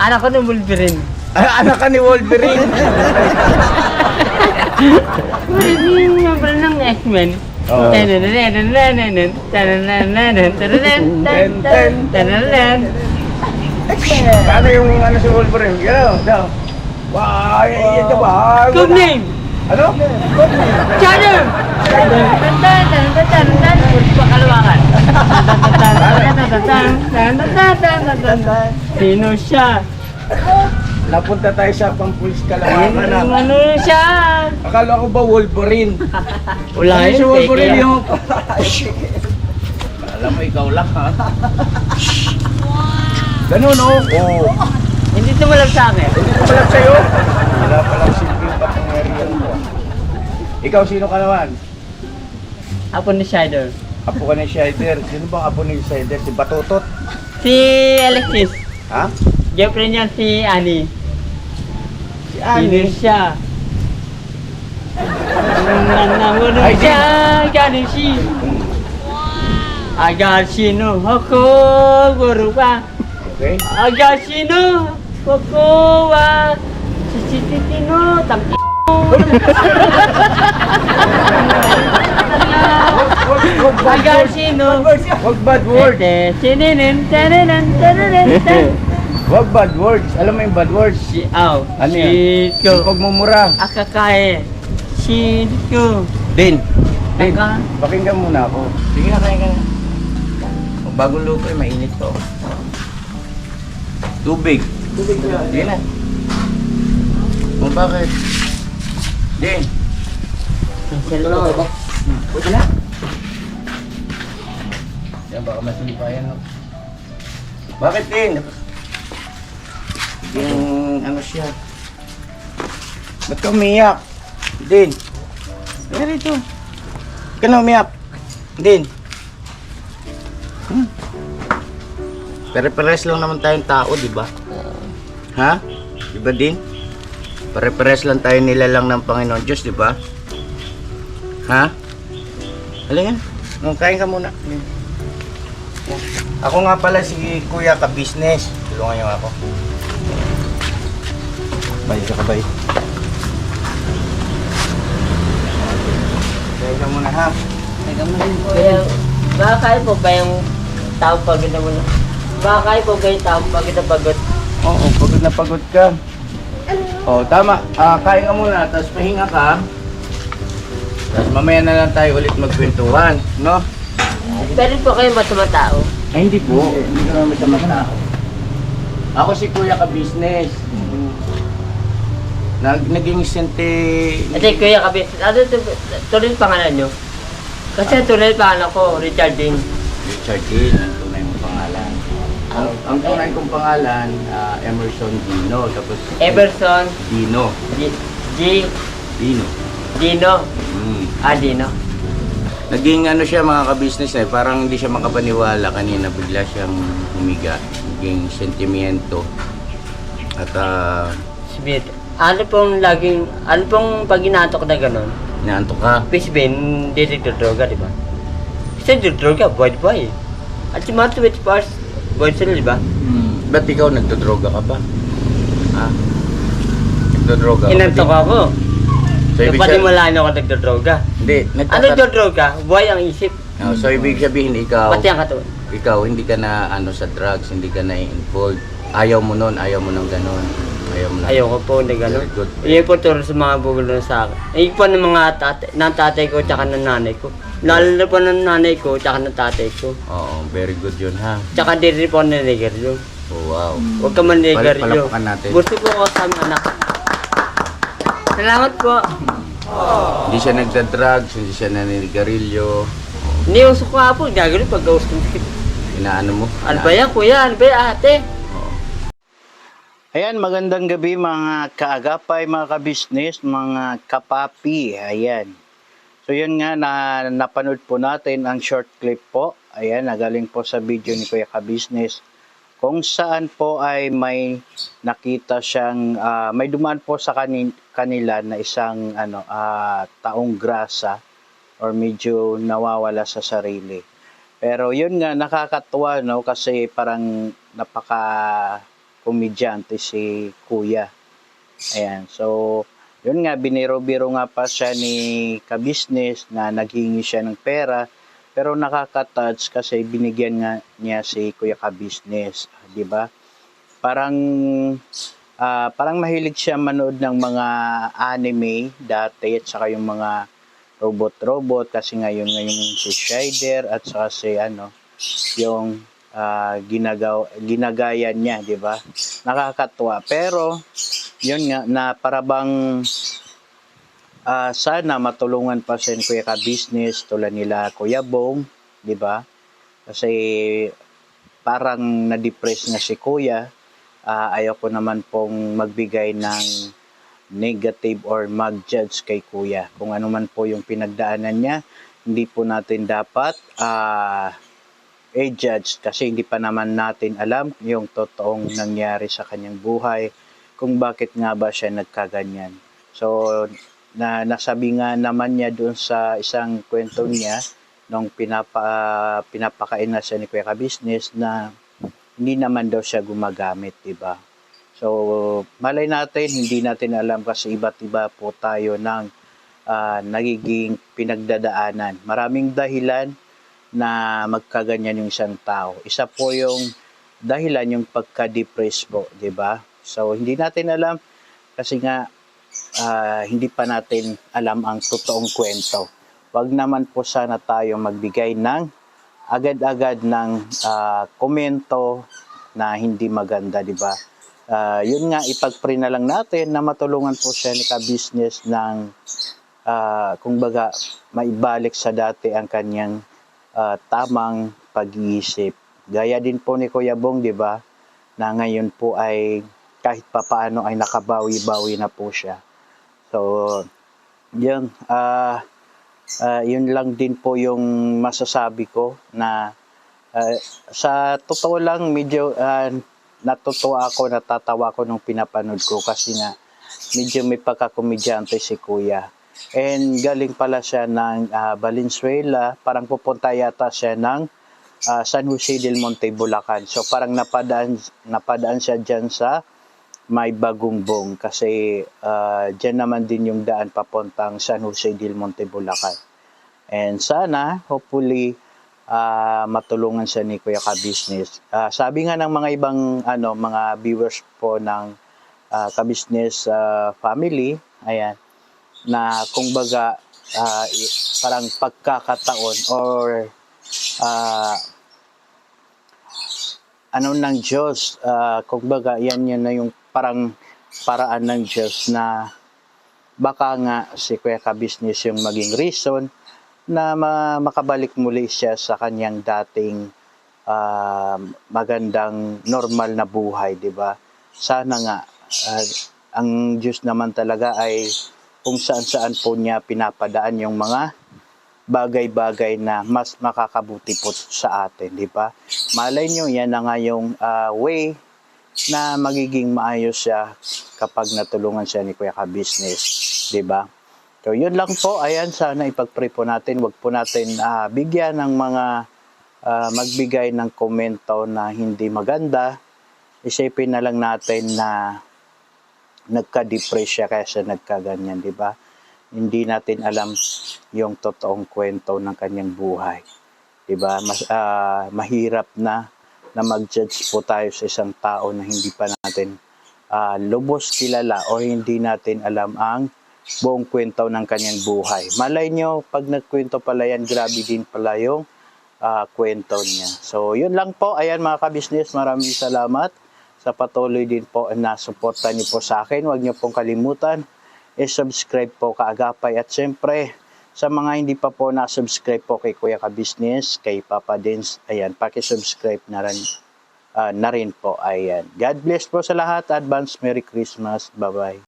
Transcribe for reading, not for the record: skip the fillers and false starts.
Anak ko ng Wolverine. Anak ka ni Wolverine. Yung mga ng X-Men. Oo. Paano yung ano si Wolverine? Gano'n, daw. Wow, ito ba? Good name! Ano? Shadow! Pakalawakan. Sino siya? Napunta tayo sa Pampulis Kalawakan na. Ano siya? Akala ko ba Wolverine? Wala Ano si yun, Wolverine fake yung... Alam mo, ikaw lang ha. Ganun oh. Oo. Hindi tumalab sa akin. Hindi ko pala sa'yo. Wala palang simpleng kapangyarihan mo. Ikaw, sino ka naman? Apo ni Shadow. Apo ka ni Shider. Sino bang apo ni Shider? Si Batutot? Si Alexis. Ha? Girlfriend niya si Annie. Si Sino Annie. siya? Nanamuro Ay, di. siya, galing si. Agasino ako, guru pa. Okay. Agasino ako, sisititino, tampi. Agasino. Wag bad words. Sininin, taninin, taninin, tan. Wag bad words. Alam mo yung bad words? Si Aw, Ano si yan? Ko, Pagmumura. akakae, si Ko. Din. Din. Naka? Pakinggan muna ako. Sige na, kaya ka na. Kung bagong luto ay mainit to. Tubig. Tubig na. Sige na. Kung bakit? Din. Pwede na. Yan, baka masipa yan. No? Bakit din? Yung ano siya. Ba't ka umiyak? Din. Kaya rito. Ba't ka na umiyak? Din. Pare-pares lang naman tayong tao, di ba? Ha? Di ba din? Pare-pares lang tayo nilalang ng Panginoon Diyos, di ba? Ha? Halika na. Kain ka muna. Ako nga pala si Kuya Ka-Business. Tulungan niyo ako. Bay ka kabay. Kain ka muna ha. Teka mo rin po yan. Baka kaya po ba yung tao pagod na muna? Baka kaya po ba yung tao pagod na pagod? Oo, pagod na pagod ka. Oo, tama. Kain ka muna, tapos pahinga ka. Tapos mamaya na lang tayo ulit magkwentuhan, no? Pero po kayo masama tao. Ay, hindi po. Hindi ko naman masama tao. Ako si Kuya Ka-Business. Naging sente... Kasi kuya kabis, ano tuloy pangalan nyo? Kasi tuloy pangalan ko, Richard Dean. Richard Dean, ang tunay mong pangalan. Ang tunay kong pangalan, Emerson Dino. Tapos... Everson, Dino. G, Dino. Dino. Dino. Naging ano siya mga ka-business eh, parang hindi siya makapaniwala kanina, bigla siyang humiga, naging sentimiento. At Smith. Ano pong pag inatok na gano'n? inaantok ka. Fishbin, hindi nagdodroga, di ba? Kasi nagdodroga, buhay buhay. At si mga 20 hours, buhay sila, di ba? Ba't ikaw nagdodroga ka ba? Ha? Nagdodroga ka ba? Inantok ako. So, ibig Kapag sabihin, wala na ako nagdodroga. hindi, Ano nagdodroga? Buhay ang isip. So ibig sabihin ikaw, Pati ang katawan. ikaw hindi ka na ano sa drugs, hindi ka na involved. Ayaw mo nun, ayaw mo ng ganon. Ayaw mo na. Ayoko po na gano'n. Very good. Iyon po turo sa mga bugulo sa akin. Iyon po ng mga tatay ko tsaka ng nanay ko. Lalo na po ng nanay ko tsaka ng tatay ko. Oo, very good yun ha. Tsaka di rin po nanigaryo. Oh, wow. Huwag ka manigaryo. Palapakan natin. Gusto po ko sa mga anak. Salamat po. Hindi siya nagda-drugs, hindi siya naninigarilyo. Hindi uso ko nga po. Gagawin pag gusto mo. Inaano mo? Ano ba yan kuya? Ano ba yan ate? Ayan, magandang gabi mga kaagapay, mga ka-business, mga kapapi. Ayan. So yun nga, napanood po natin ang short clip po. Ayan, nagaling po sa video ni Kuya Ka-Business. Kung saan po ay may nakita siyang, may dumaan po sa kanila na isang taong grasa or medyo nawawala sa sarili. Pero yun nga, nakakatuwa, no? Kasi parang napaka komedyante si Kuya. Ayan, so yun nga, biniro-biro nga pa siya ni Kabisnes na naghingi siya ng pera, pero nakaka-touch kasi binigyan nga niya si Kuya Kabisnes, di ba? Parang parang mahilig siya manood ng mga anime dati at saka yung mga robot-robot kasi ngayon si Shider at saka si yung ginagaya niya, di ba? Nakakatuwa. Pero yun nga na parabang sana matulungan pa siya ni Kuya Kabisnes tulad nila Kuya Bong, di ba? Kasi parang na-depress na si Kuya. Ayoko naman pong magbigay ng negative or mag-judge kay Kuya. Kung ano man po yung pinagdaanan niya, hindi po natin dapat i-judge kasi hindi pa naman natin alam yung totoong nangyari sa kanyang buhay, kung bakit nga ba siya nagkaganyan. So, nasabi nga naman niya doon sa isang kwento niya nung pinapakain na siya ni Kuya Kabisnes na hindi naman daw siya gumagamit, diba? So, malay natin, hindi natin alam kasi iba't iba po tayo ng nagiging pinagdadaanan. Maraming dahilan na magkaganyan yung isang tao. Isa po yung dahilan yung pagka-depress po, di ba? So, hindi natin alam kasi nga hindi pa natin alam ang totoong kwento. Wag naman po sana tayo magbigay ng agad-agad ng komento na hindi maganda, di ba? Yun nga, ipag-pray na lang natin na matulungan po siya ni Kabisnes ng kung baga maibalik sa dati ang kanyang tamang pag-iisip. Gaya din po ni Kuya Bong, di ba? Na ngayon po ay kahit papaano ay nakabawi-bawi na po siya. So, yun, yun lang din po yung masasabi ko na sa totoo lang medyo natutuwa ako, natatawa ako nung pinapanood ko kasi nga medyo may pagkakomedyante si Kuya. And galing pala siya ng Valenzuela, parang pupunta yata siya ng San Jose del Monte, Bulacan. So parang napadaan siya dyan sa may Bagumbong kasi dyan naman din yung daan papuntang San Jose del Monte, Bulacan. And sana, hopefully, matulungan siya ni Kuya Kabisnes. Sabi nga ng mga ibang mga viewers po ng Kabisnes family, ayan, na kung baga parang pagkakataon or ng Diyos, kung baga yan na yung parang paraan ng Diyos na baka nga si Kuya Kabisnes yung maging reason na makabalik muli siya sa kanyang dating magandang normal na buhay, di ba? Sana nga ang Diyos naman talaga ay kung saan-saan po niya pinapadaan yung mga bagay-bagay na mas makakabuti po sa atin, di ba? Malay nyo, yan na nga yung way na magiging maayos siya kapag natulungan siya ni Kuya Kabisnes, di ba? So, yun lang po. Ayan, sana ipag-pray po natin. Huwag po natin bigyan ng mga magbigay ng komento na hindi maganda. Isipin na lang natin na nagka-depress siya kaya siya nagkaganyan, di ba? Hindi natin alam yung totoong kwento ng kanyang buhay. Di ba? Mahirap na mag-judge po tayo sa isang tao na hindi pa natin lubos kilala o hindi natin alam ang buong kwento ng kanyang buhay. Malay nyo, pag nagkwento pala yan, grabe din pala yung kwento niya. So, yun lang po. Ayan mga kabisnes, maraming salamat sa patuloy din po na suporta niyo po sa akin. Huwag niyo pong kalimutan i-subscribe po Kaagapay. At syempre, sa mga hindi pa po na-subscribe po kay Kuya Kabisnes, kay Papa Dins, ayan, paki-subscribe na rin po. Ayan. God bless po sa lahat. Advance Merry Christmas. Bye-bye.